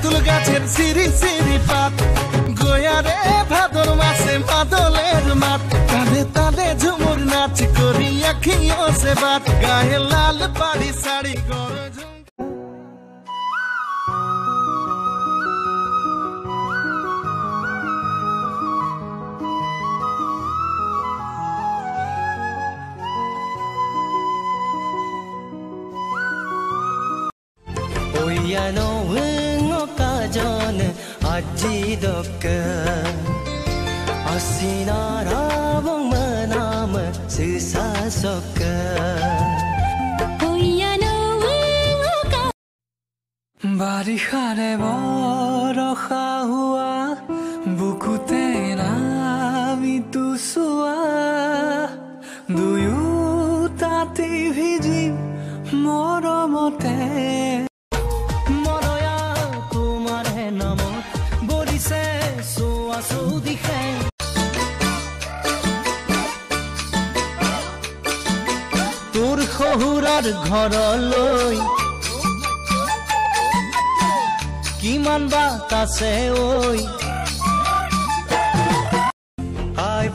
তেঁতুল গাছের সিঁড়ি সিঁড়ি পাত গোয়ারে ভাদর মাসে মাদলের মাত তাঁদে তাঁদে ঝুমুর নাচ করি আখিও সে বাত গায়ে লাল পাড়ি শাড়ি গড় Oyano kajan aji dok asinara bong manam susasok Oyano ka barihare boroha hua bukute nami tusua duyu tati bhiji moromote তোর শহুৰাৰ ঘৰলৈ কিমান বাট আছে ঐ আই